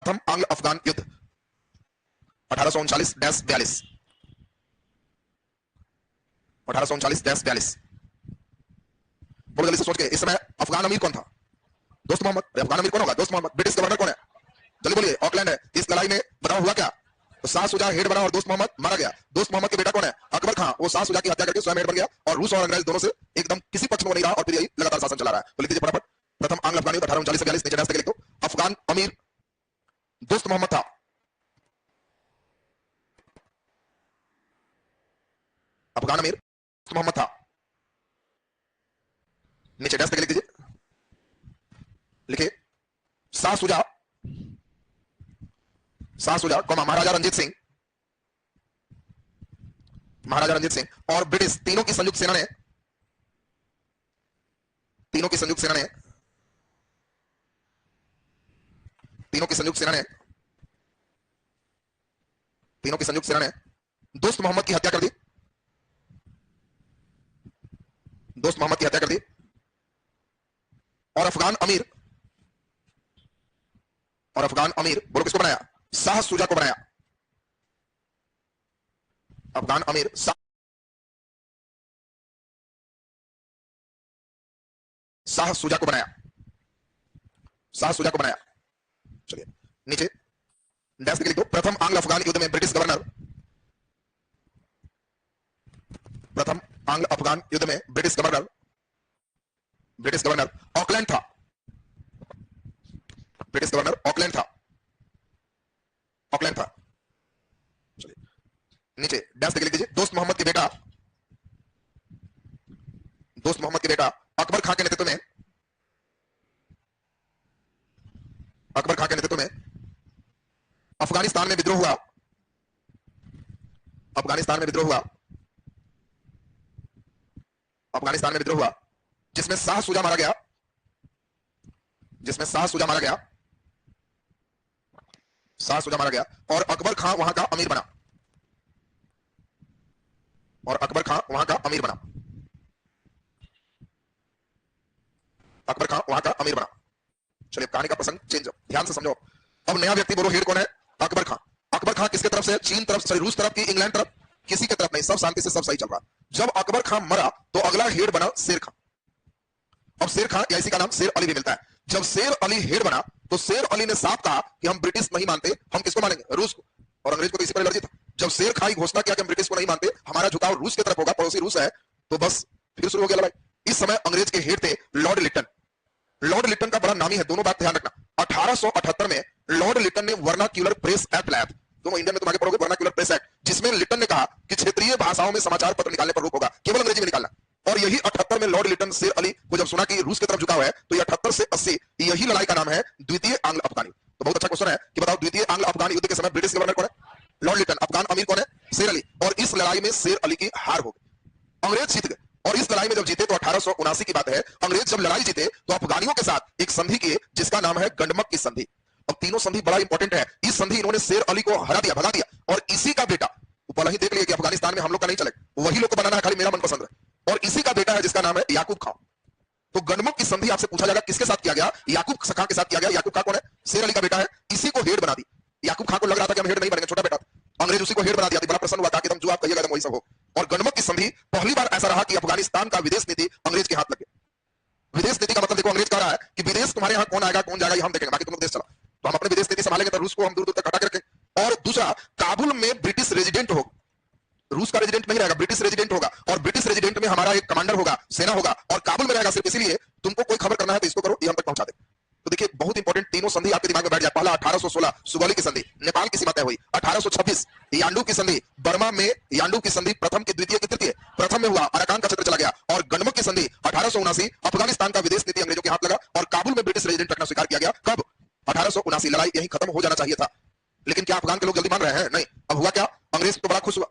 प्रथम आंग्ल अफगान युद्ध 1839-42, 1839-42। बोलो जल्दी से सोच के, इस समय अफगान अमीर कौन था? दोस्त मोहम्मद। अफगान अमीर कौन होगा? दोस्त मोहम्मद। ब्रिटिश गवर्नर कौन है? जल्दी बोलिए। ऑकलैंड है। इस लड़ाई में बताओ हुआ क्या? तो शाह सुजा हेड बना और दोस्त मोहम्मद मारा गया। दोस्त मोहम्मद के बेटा कौन है? अकबर खां। वो शाह सुजा की हत्या करके स्वयं हेड बन गया और रूस और अंग्रेज दोनों से एकदम किसी पक्ष में नहीं रहा और फिर यही लगातार शासन चला रहा है। तो लिख दीजिए फटाफट। प्रथम आंग्ल अफगान युद्ध 1839-42, नीचे डैश करके लिख दो। अफगान अमीर दोस्त मोहम्मद था। अफगान अमीर दोस्त मोहम्मद था। नीचे डैश करके लिख दीजिए। लिखिए शाह सुजा महाराजा रंजीत सिंह और ब्रिटिश तीनों की संयुक्त सेना ने दोस्त मोहम्मद की हत्या कर दी। और अफगान अमीर बोलो किसको बनाया? शाह सुजा को बनाया। अफगान अमीर शाह सुजा को बनाया। चलिए नीचे डैश लिख दो। प्रथम आंग्ल अफगान युद्ध में ब्रिटिश गवर्नर ऑकलैंड था। चलिए नीचे डैश लिख दीजिए। दोस्त मोहम्मद के बेटा अकबर खां के नेतृत्व में अफगानिस्तान में विद्रोह हुआ जिसमें शाह सुजा मारा गया। और अकबर खां वहां का अमीर बना। चलिए कहानी का प्रसंग चेंज, ध्यान से समझो। अब नया व्यक्ति बोलो हेड कौन है? अकबर खां किसके तरफ से? चीन तरफ, सॉरी रूस तरफ की, इंग्लैंड तरफ, किसी के तरफ नहीं, सब शांति से सब सही चल रहा। जब अकबर खां मरा तो अगला हेड बना शेर खां। अब शेर खां या इसी का नाम शेर अली भी मिलता है। जब शेर अली हेड बना तो शेर अली ने साफ कहा कि हम ब्रिटिश नहीं मानते, हम किसको मानेंगे? रूस को। और अंग्रेज को तो इसी पर एलर्जी था। जब शेर खां घोषणा किया कि हम ब्रिटिश को नहीं मानते, हमारा झुकाव रूस की तरफ होगा, पड़ोसी रूस है, तो बस फिर शुरू हो गया लड़ाई। इस समय अंग्रेज के हेड थे लॉर्ड लिटन का बड़ा नामी है, दोनों बात ध्यान रखना। 1878 में लॉर्ड लिटन ने वर्नाक्यूलर प्रेस एक्ट लाया था। तुम इंडियन में तुम आगे पढ़ोगे वर्नाक्यूलर प्रेस एक्ट, जिसमें लिटन ने कहा कि क्षेत्रीय भाषाओं में समाचार पत्र निकालने पर रोक होगा, केवल अंग्रेजी में निकालना। और यही 78 में लॉर्ड लिटन शेर अली को जब सुना कि रूस की तरफ झुकाव है, तो ये 78 से 80 यही लड़ाई का नाम है द्वितीय आंग्ल अफगान युद्ध। तो बहुत अच्छा क्वेश्चन है कि बताओ द्वितीय आंग्ल अफगान युद्ध के समय ब्रिटिश गवर्नर कौन है? लॉर्ड लिटन। अफगान अमीर कौन है? शेर अली। और इस लड़ाई में शेर अली की हार हो गई, अंग्रेज जीत गए। और इस लड़ाई में जब जीते तो 1879 की बात है, अंग्रेज जब लड़ाई जीते तो अफगानियों के साथ एक संधि किए जिसका नाम है गंडमक की संधि। अब तीनों संधि बड़ा इंपॉर्टेंट है। इस संधि इन्होंने शेर अली को हरा दिया, भगा दिया, और इसी का बेटा, पहले ही देख लिया कि अफगानिस्तान में हम लोग का नहीं चले, वही लोग को बनाना है, खाली मेरा मनपसंद है, और इसी का बेटा है जिसका नाम है याकूब खां। तो गंडमक की संधि आपसे पूछा जाएगा किसके साथ किया गया? याकूब खां के साथ किया गया। याकूब खां कौन है? शेर अली का बेटा है। इसी को हेड बना दी। याकूब खां को लग रहा था कि हम हेड नहीं बनेंगे, छोटा बेटा, अंग्रेज उसी को हेड बना दिया। बड़ा प्रसन्न हुआ, कि तुम जो आप कहिएगा तुम वही सब हो। और गंडमक की संधि पहली बार ऐसा रहा कि अफगानिस्तान का विदेश नीति अंग्रेज के हाथ लग गया। विदेश नीति का मतलब देखो, अंग्रेज कह रहा है कि विदेश तुम्हारे यहाँ कौन आएगा कौन जाएगा हम देखेंगे, बाकी तुम लोग देश चला। तो हम अपने विदेश नीति संभालेंगे, तो रूस को हम दूर दूर तक हटा के रखें। और दूसरा, काबुल में ब्रिटिश रेजिडेंट होगा, रूस का रेजिडेंट नहीं रहेगा, ब्रिटिश रेजिडेंट होगा, और ब्रिटिश रेजिडेंट में हमारा एक कमांडर होगा, सेना होगा, और काबुल में रहेगा सिर्फ इसलिए तुमको कोई खबर करना है तो इसको करो, ये हम तक पहुंचा दे। तो देखिए बहुत इंपॉर्टेंट तीनों संधि आपके दिमाग में बैठ जाए। पहला 1816 सुगौली की संधि, नेपाल की सीमा तय हुई। 1826 यांडू की संधि, बर्मा में यांडू की संधि प्रथम की द्वितीय की तृतीय, प्रथम में हुआ, अराकान का क्षेत्र चला गया। और गंडमक की संधि 1879 अफगानिस्तान का विदेश नीति अंग्रेजों के हाथ लगा और काबुल में ब्रिटिश रेजिडेंट रखना स्वीकार किया गया। कब? 1879 लड़ाई यहीं खत्म हो जाना चाहिए था, लेकिन क्या अफगान के लोग जल्दी मान रहे हैं? नहीं। अब हुआ क्या, अंग्रेज तो बड़ा खुश हुआ,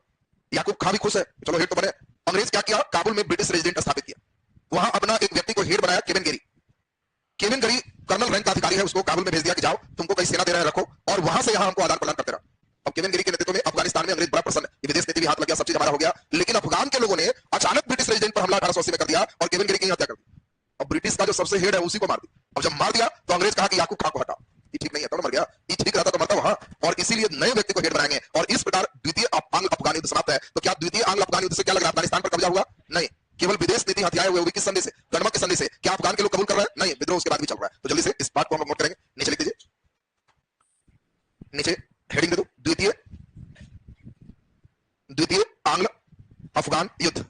याकूब खां भी खुश है, चलो हेड तो बने। अंग्रेज क्या किया, काबुल में ब्रिटिश रेजिडेंट स्थापित किया, वहां अपना एक व्यक्ति को हेड बनाया, केविन गेरी। केविन गेरी कर्नल रैंक का अधिकारी है, उसको काबुल में भेज दिया कि जाओ तुमको कहीं सेना दे रहे हैं रखो, और वहां से यहां हमको आदान प्रदान करते रहो। अब केविन गेरी के नेतृत्व में अफगानिस्तान में अंग्रेज बड़ा प्रसन्न, विदेश नीति भी हाथ लग गया, सब चीज हमारा हो गया, लेकिन अफगान के लोगों ने अचानक ब्रिटिश रेजिडेंट पर हमला 1880 में कर दिया और केविन गेरी की हत्या कर दी। अब ब्रिटिश का जो सबसे हेड है उसी को मार दी। अब जब मार दिया तो अंग्रेज कहा कि याकूब खां को हटाओ, ये ठीक नहीं है, तो मर गया, ये ठीक रहता तो मरता वहां, और इसीलिए नए व्यक्ति को हेड बनाएंगे, और इस प्रकार द्वितीय आंग्ल अफगान युद्ध समाप्त है। तो क्या द्वितीय आंग्ल अफगान युद्ध से क्या लग रहा है, अफगानिस्तान पर कब्जा हुआ? नहीं, केवल विदेश नीति हथियाए हुए, किस संधि से, गणमक की संधि से। क्या अफगान के लोग कबूल कर रहे हैं? नहीं, विद्रोह उसके बाद भी चल रहा है। तो जल्दी से इस बात को हम लोग नोट करेंगे, नीचे लिख दीजिए, नीचे हेडिंग दे दो, द्वितीय आंग्ल अफगान युद्ध,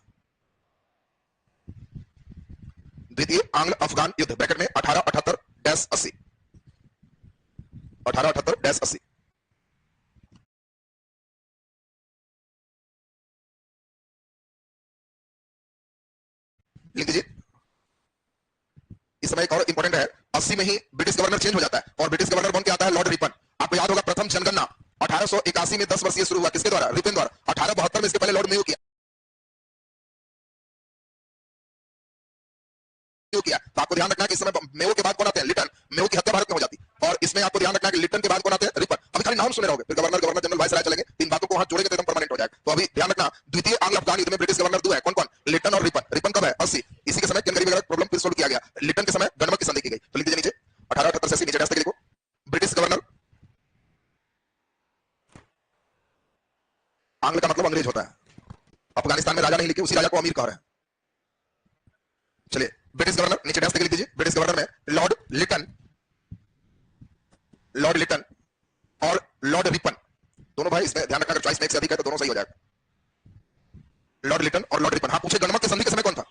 द्वितीय आंग्ल अफगान युद्ध, ब्रैकेट में 1878-80, 1878-80। लिख दीजिए। इस समय एक और इंपॉर्टेंट है, 80 में ही ब्रिटिश गवर्नर चेंज हो जाता है, और ब्रिटिश गवर्नर बन के आता है लॉर्ड रिपन। आपको याद होगा प्रथम जनगणना 1881 में 10 वर्षीय शुरू हुआ, किसके द्वारा? रिपन द्वारा। 1872 में इसके पहले लॉर्ड मेयो किया। तो आपको ध्यान रखना है कि इस समय मेयो के बाद कौन आते हैं? लिटन। मेयो की हत्या भारत में हो जाती, और इसमें आपको ध्यान रखना है कि लिटन के बाद कौन आते हैं? रिपन। अभी खाली नाम सुने रहोगे, फिर गवर्नर, गवर्नर जनरल, वाइसराय चलेंगे, तीन बातों को वहां जोड़ेंगे तो एकदम परमानेंट हो जाएगा। तो अभी ध्यान रखना, द्वितीय आंग्ल अफगान युद्ध में ब्रिटिश गवर्नर दो है, कौन कौन? लिटन और रिपन। रिपन कब है? 80। इसी के समय जनगरी वगैरह प्रॉब्लम फिर सोल्व किया गया। लिटन के समय गणमक की संधि की गई। तो लिख दीजिए नीचे 1878 से नीचे डैश तक लिखो, ब्रिटिश गवर्नर, आंग्ल का मतलब अंग्रेज होता है, अफगानिस्तान में राजा नहीं लिखे, उसी राजा को अमीर कह रहे हैं। चलिए, ब्रिटिश गवर्नर, नीचे डैश तक लिख दीजिए, ब्रिटिश गवर्नर में लॉर्ड लिटन, लॉर्ड लिटन और लॉर्ड रिपन, दोनों भाई, इसमें ध्यान रखना अगर चॉइस में एक से अधिक है तो दोनों सही हो जाएगा। लॉर्ड लिटन और लॉर्ड रिपन। हाँ, पूछे गणमक की संधि के समय कौन था,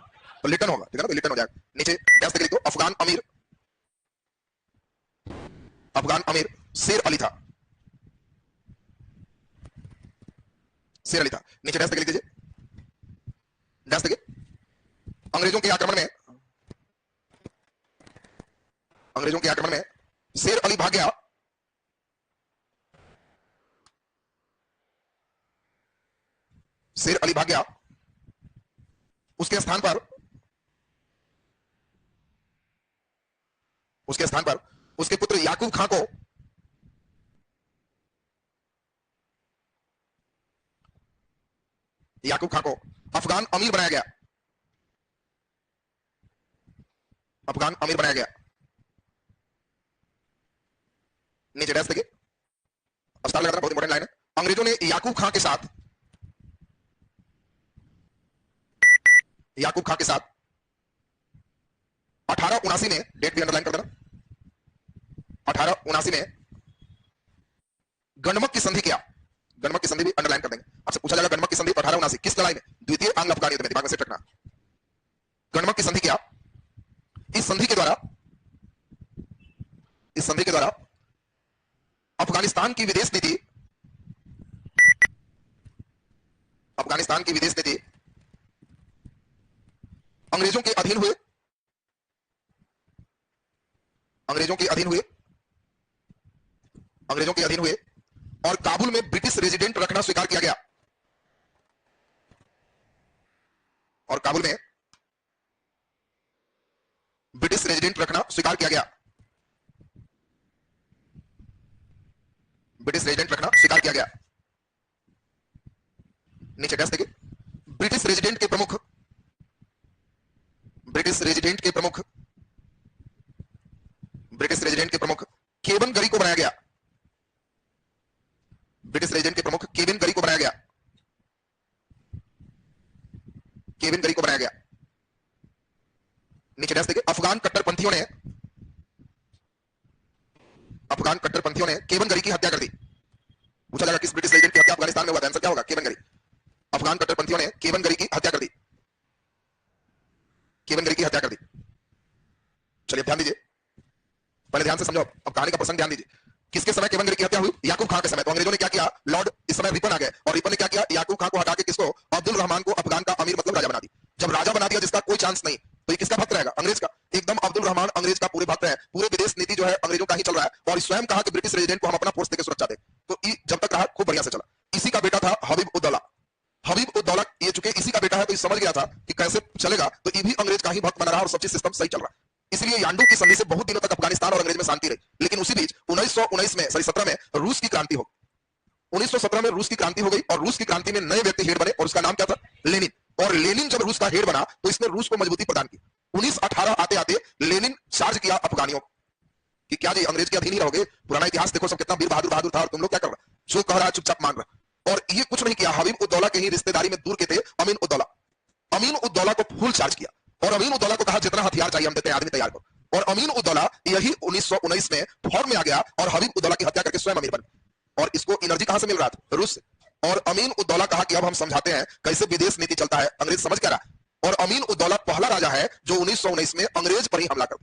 तो लिटन होगा, ठीक है ना, तो लिटन हो जाएगा। नीचे डैश तक लिख दो, अफगान अमीर, अफगान अमीर शेर अली था, शेर अली था। नीचे डैश तक लिख दीजिए, डैश तक। अंग्रेजों के आक्रमण में, अंग्रेजों के आक्रमण में शेर अली भाग गया, शेर अली भाग गया, उसके स्थान पर, उसके स्थान पर उसके पुत्र याकूब खां को अफगान अमीर बनाया गया, अफगान अमीर बनाया गया। नीचे डैश देखिए, अस्पताल लगाना बहुत इंपॉर्टेंट लाइन है। अंग्रेजों ने याकूब खां के साथ, याकूब खां के साथ 1879 में, डेट भी अंडरलाइन कर देना, 1879 में गणमक की संधि किया, गणमक की संधि भी अंडरलाइन कर देंगे। आपसे पूछा जाएगा गणमक की संधि 1879 किस लड़ाई में? द्वितीय आंग्ल अफगान युद्ध में, दिमाग में सेट रखना। गणमक की संधि किया, इस संधि के द्वारा, इस संधि के द्वारा अफगानिस्तान की विदेश नीति, अफगानिस्तान की विदेश नीति अंग्रेजों के अधीन हुए, अंग्रेजों के अधीन हुए, अंग्रेजों के अधीन हुए, और काबुल में ब्रिटिश रेजिडेंट रखना स्वीकार किया गया, और काबुल में ब्रिटिश रेजिडेंट रखना स्वीकार किया गया, ब्रिटिश रेजिडेंट रखना स्वीकार किया गया। नीचे डैश देखिए, ब्रिटिश रेजिडेंट के प्रमुख, ब्रिटिश रेजिडेंट के प्रमुख, ब्रिटिश रेजिडेंट के प्रमुख केविन गेरी को बनाया गया, ब्रिटिश रेजिडेंट के प्रमुख केविन गेरी को बनाया गया, केविन गेरी को बनाया गया। नीचे डैश देखिए, अफगान कट्टरपंथियों ने, अफगान कट्टरपंथियों ने केविन गेरी की हत्या कर दी। पूछा जाएगा किस ब्रिटिश रेजिडेंट की हत्या अफगानिस्तान में हुआ था? आंसर क्या होगा? केविन गेरी। अफगान कट्टरपंथियों ने केविन गेरी की हत्या कर दी, केविन गेरी की हत्या कर दी। चलिए ध्यान दीजिए, पहले ध्यान से समझो, अब कहानी का प्रसंग ध्यान दीजिए। किसके समय केविन गेरी की हत्या हुई? याकूब खां के समय। तो अंग्रेजों ने क्या किया? लॉर्ड, इस समय रिपन आ गए, और रिपन ने क्या किया? याकूब खां को हटा के किसको? अब्दुल रहमान को अफगान का अमीर मतलब राजा बना दी। जब राजा बना दिया जिसका कोई चांस नहीं, तो ये किसका भक्त रहेगा? अंग्रेज का। एकदम अब्दुल रहमान अंग्रेज का पूरे भक्त है, पूरे विदेश नीति जो है अंग्रेजों का ही चल रहा है, और इस जब तक रहा खूब बढ़िया से चला। इसी का बेटा था हबीब उद दौला। हबीब उद दौला ये चूंकि इसी का बेटा है तो ये समझ गया था कि कैसे चलेगा, तो ये भी अंग्रेज का ही भक्त बना रहा और सब चीज सिस्टम सही चल रहा। इसलिए यांडू की संधि से बहुत दिनों तक अफगानिस्तान और अंग्रेज में शांति रही। लेकिन उसी बीच 17 में रूस की क्रांति हो 1917 में रूस की क्रांति हो गई और रूस की क्रांति में नए व्यक्ति हेड बने और उसका नाम क्या था? लेनिन। और लेनिन जब रूस का हेड बना तो इसने रूस को मजबूती प्रदान की। 1918 आते आते लेनिन चार्ज किया अफगानियों कि क्या जी अंग्रेज के अधीन ही रहोगे? पुराना इतिहास देखो, सब कितना वीर बहादुर था और तुम लोग क्या कर रहे? जो कह रहा है चुपचाप मान रहा। और ये कुछ नहीं किया, हबीब उद दौला के ही रिश्तेदारी में दूर के थे अमीन उद दौला। अमीन उद दौला को फुल चार्ज किया और अमीन उद दौला को कहा जितना हथियार चाहिए हम देते हैं, आदमी तैयार करो। और अमीन उद दौला यही 1919 में फॉर्म में आ गया और हबीब उद दौला की हत्या करके स्वयं अमीर बन गया। और इसको एनर्जी कहां से मिल रहा था? रूस से। और अमीन उद दौला कहा कि अब हम समझाते हैं कैसे विदेश नीति चलता है। अंग्रेज समझ क्या रहा। और अमीन उद दौला पहला राजा है जो 1919 में अंग्रेज पर ही हमला कर,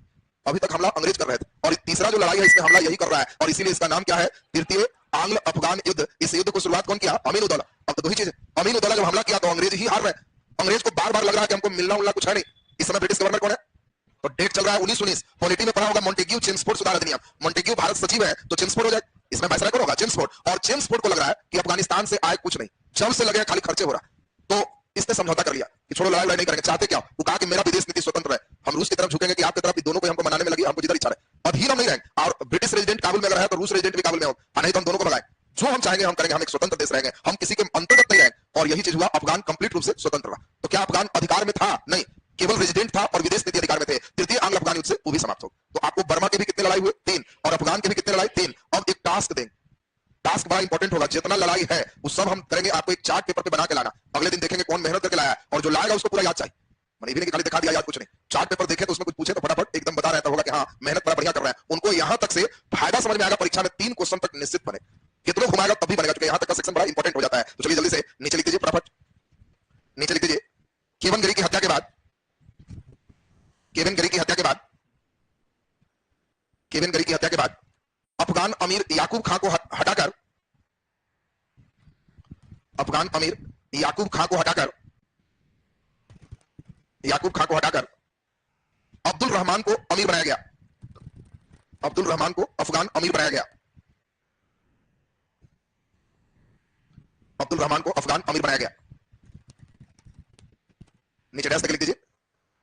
अभी तक हमला अंग्रेज कर रहे थे और तीसरा जो लड़ाई है इसमें हमला यही कर रहा है और इसीलिए इसका नाम क्या है? तृतीय आंग्ल अफगान युद्ध। इस युद्ध को शुरुआत कौन किया? अमीन उद दौला। अब तो दो ही चीज है, अमीन उद दौला जब हमला किया तो अंग्रेज ही हार रहे। अंग्रेज को बार बार लग रहा है कि हमको मिलना उलना कुछ है नहीं। इस समय ब्रिटिश गवर्नर कौन है? तो डेट चल रहा है 1919। पॉलिटी में पढ़ा होगा मॉन्टेग्यू चेम्सफोर्ड सुधार अधिनियम। मॉन्टेग्यू भारत सचिव है तो चेम्सफोर्ड हो जाए, इसमें वायसराय कौन होगा? चेम्सफोर्ड। और चेम्सफोर्ड को लग रहा है कि अफगानिस्तान से आए कुछ नहीं, जब से लगे खाली खर्चे हो रहा, तो इसने समझौता कर लिया कि छोड़ो लड़ाई नहीं करेंगे। चाहते क्या? वो कहा कि मेरा विदेश नीति स्वतंत्र है, हम रूस की तरफ झुकेंगे कि आपकी तरफ, दोनों को हमको मनाने में लगी, हमको जिधर इच्छा रहे। अधीन हम नहीं रहेंगे और ब्रिटिश रेजिडेंट काबुल में अगर है तो रूस रेजिडेंट भी काबुल में हो, नहीं तो हम दोनों को भगाएं। जो हम चाहेंगे हम करेंगे, हम एक स्वतंत्र देश रहेंगे, हम किसी के अंतर्गत नहीं रहेंगे। और यही चीज हुआ, अफगान कंप्लीट रूप से स्वतंत्र रहा। तो क्या अफगान अधिकार में था? नहीं, केवल रेजिडेंट था और विदेश नीति अधिकार में थे। तृतीय आंग्ल अफगान युद्ध से वो भी समाप्त हो। तो आपको बर्मा के भी कितने लड़ाई हुए? 3। और अफगान के भी कितने लड़ाई? 3। अब एक टास्क देंगे, टास्क बड़ा इंपॉर्टेंट होगा। जितना लड़ाई है वो सब हम करेंगे, आपको एक चार्ट पेपर पे बना के लाना। अगले दिन देखेंगे कौन मेहनत करके लाया और जो लाएगा उसको पूरा याद चाहिए। मैंने भी नहीं खाली दिखा दिया याद कुछ नहीं, चार्ट पेपर देखे तो उसमें कुछ पूछे तो फटाफट एकदम बता रहता होगा कि हाँ मेहनत बड़ा बढ़िया कर रहा है। उनको यहां तक से फायदा समझ में आएगा, परीक्षा में 3 क्वेश्चन तक निश्चित बने, कितनों घुमाएगा तब भी बनेगा, क्योंकि यहां तक का सेक्शन बड़ा इंपॉर्टेंट हो जाता है। तो चलिए जल्दी से नीचे लिख दीजिए, फटाफट नीचे लिख दीजिए। केवन गिरी की हत्या के बाद, केवन गिरी की हत्या के बाद, केवन गिरी की हत्या के बाद अफगान अमीर याकूब खां को हटाकर, अफगान अमीर याकूब खां को हटाकर, याकूब खां को हटाकर अब्दुल रहमान को अमीर बनाया गया। अब्दुल रहमान को अफगान अमीर बनाया गया। अब्दुल रहमान को अफगान अमीर बनाया गया। नीचे डैश तक लिख दीजिए।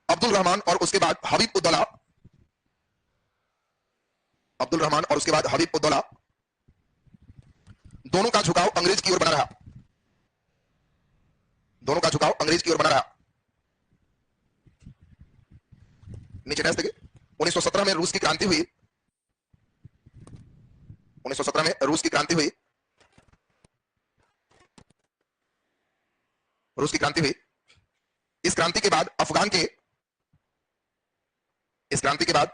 अब्दुल रहमान और उसके बाद हबीब उद दौला, अब्दुल रहमान और उसके बाद हबीब उद दौला, दोनों का झुकाव अंग्रेज की ओर बना रहा। दोनों का झुकाव अंग्रेज की ओर बना रहा। नीचे डैश देखिए। 1917 में रूस की क्रांति हुई। 1917 में रूस की क्रांति हुई। रूस की क्रांति हुई। इस क्रांति के बाद अफगान के, इस क्रांति के बाद,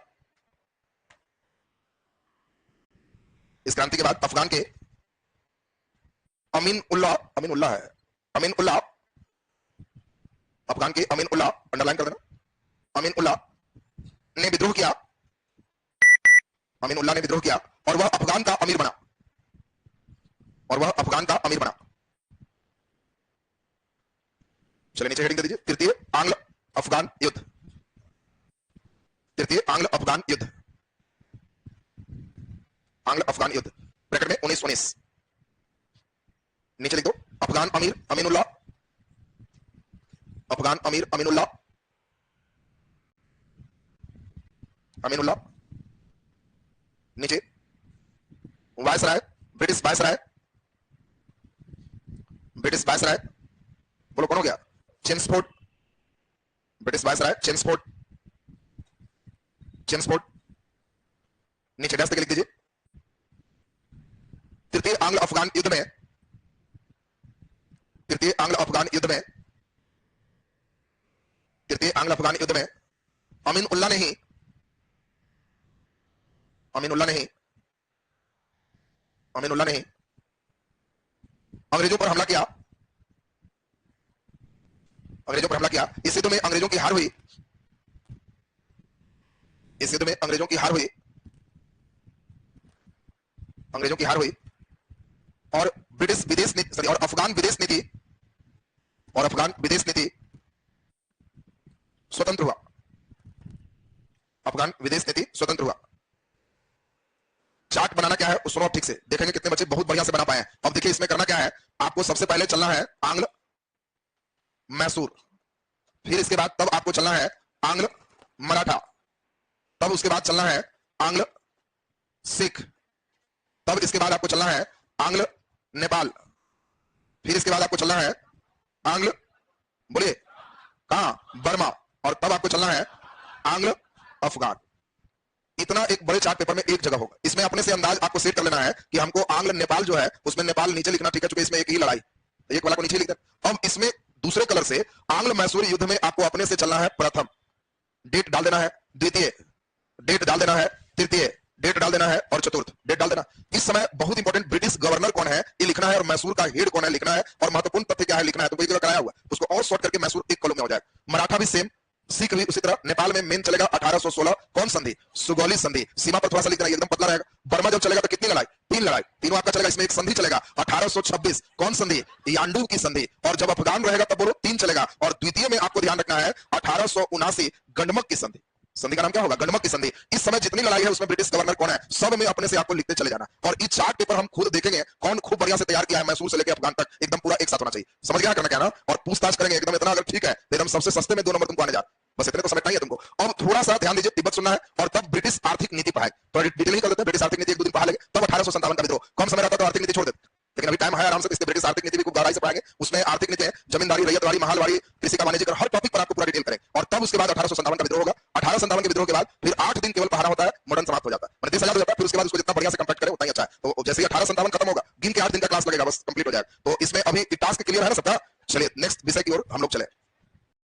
इस क्रांति के बाद अफगान के अमीन उल्लाह, अमीन उल्लाह है, अमीन उल्लाह, अफगान के अमीन उल्लाह, अंडरलाइन कर देना, अमीन उल्लाह ने विद्रोह किया। अमीन उल्लाह ने विद्रोह किया और वह अफगान का अमीर बना, और वह अफगान का अमीर बना। चलिए नीचे हेडिंग दे दीजिए, तृतीय आंग्ल अफगान युद्ध। तृतीय आंग्ल अफगान युद्ध, आंग्ल अफगान युद्ध ब्रैकेट में 1919। नीचे लिख दो अफगान अमीर अमीनुल्लाह, अफगान अमीर अमीनुल्लाह, अमीनुल्लाह। नीचे viceroy, British viceroy, British viceroy, बोलो कौन हो गया? Chelmsford, British viceroy Chelmsford, Chelmsford. नीचे डैश तक लिख दीजिए। तृतीय आंग्ल अफगान युद्ध में, तृतीय आंग्ल अफगान युद्ध में, तृतीय आंग्ल अफगान युद्ध में अमीन उल्लाह ने ही, अमीन उल्लाह ने ही, अमीन उल्लाह ने ही अंग्रेजों पर हमला किया, अंग्रेजों पर हमला किया। इस युद्ध में अंग्रेजों की हार हुई, इस युद्ध में अंग्रेजों की हार हुई, अंग्रेजों की हार हुई। और ब्रिटिश विदेश नीति, सॉरी, और अफगान विदेश नीति, और अफगान विदेश नीति स्वतंत्र हुआ, अफगान विदेश नीति स्वतंत्र हुआ। चार्ट बनाना क्या है उस सुनो ठीक से, देखेंगे कितने बच्चे बहुत बढ़िया से बना पाए हैं। अब देखिए इसमें करना क्या है, आपको सबसे पहले चलना है आंग्ल मैसूर, फिर इसके बाद तब आपको चलना है आंग्ल मराठा, तब उसके बाद चलना है आंग्ल सिख, तब इसके बाद आपको चलना है आंग्ल नेपाल, फिर इसके बाद आपको चलना है आंग्ल, बोलिए कहां, बर्मा, और तब आपको चलना है आंग्ल अफगान। इतना एक बड़े चार्ट पेपर में एक जगह होगा। इसमें अपने से अंदाज आपको सेट कर लेना है कि हमको आंग्ल नेपाल जो है उसमें नेपाल नीचे लिखना, ठीक है, चूंकि इसमें एक ही लड़ाई, एक वाला को नीचे लिखते हैं। अब इसमें दूसरे कलर से आंग्ल मैसूर युद्ध में आपको अपने से चलना है प्रथम, डेट डाल देना है, द्वितीय डेट डाल देना है, तृतीय डेट डाल देना है, और चतुर्थ डेट डाल देना। इस समय बहुत इंपॉर्टेंट ब्रिटिश गवर्नर कौन है ये लिखना है, और मैसूर का हेड कौन है लिखना है, और महत्वपूर्ण तथ्य क्या है लिखना है। तो कोई जगह कराया हुआ उसको और शॉर्ट करके मैसूर एक कॉलम में हो जाए। मराठा भी सेम, सिख भी उसी तरह। नेपाल में मेन चलेगा 1816 कौन संधि, सुगौली संधि, सीमा पर थोड़ा सा लिख देना, एकदम पतला रहेगा। बर्मा जब चलेगा तो कितनी लड़ाई, 3 लड़ाई, तीनों आपका चलेगा। इसमें एक संधि चलेगा 1826 कौन संधि, यांडू की संधि, और जब अफगान रहेगा तब बोलो 3 चलेगा। और द्वितीय में आपको ध्यान रखना है 1879 गंडमक की संधि, संधि का नाम क्या होगा, गंडमक की संधि। इस समय जितनी लड़ाई है उसमें ब्रिटिश गवर्नर कौन है, सब में अपने से आपको लिखते चले जाना। और इस चार्ट पेपर हम खुद देखेंगे कौन खूब बढ़िया से तैयार किया है, मैसूर से लेकर अफगान तक एकदम पूरा एक साथ होना चाहिए। समझ गया करना क्या ना, और पूछताछ करेंगे एकदम इतना, अगर ठीक है तो एकदम सबसे सस्ते में 2 नंबर तुमको आने जा, बस इतने तो समझना ही है तुमको। अब थोड़ा सा ध्यान दीजिए, तिब्बत सुनना है, और तब ब्रिटिश आर्थिक नीति पढ़ाए, थोड़ा डिटेल ही कर देते हैं। ब्रिटिश आर्थिक नीति 1-2 दिन पढ़ा लेंगे, तब 1857 का विद्रोह। कम समय रहता तो आर्थिक नीति छोड़ देते, लेकिन अभी टाइम है आराम से, इसलिए ब्रिटिश आर्थिक नीति भी खूब गहराई से पढ़ाएंगे। उसमें आर्थिक नीति है जमींदारी, रैयतवाड़ी, महलवाड़ी, कृषि का वाणिज्य, हर टॉपिक पर आपको पूरा डिटेल करें। और तब उसके बाद 1857 का विद्रोह होगा। 1857 के विद्रोह के बाद फिर 8 दिन केवल पढ़ाना होता है, मॉडर्न समाप्त हो जाता है, देश आजाद हो जाता है। फिर उसके बाद उसको जितना बढ़िया से कंप्लीट करे उतना ही अच्छा है। तो जैसे ही 1857 खत्म होगा, गिन के 8 दिन का क्लास लगेगा, बस कंप्लीट हो जाएगा। तो इसमें अभी टास्क क्लियर है ना सबका। चलिए नेक्स्ट विषय की ओर हम लोग चले।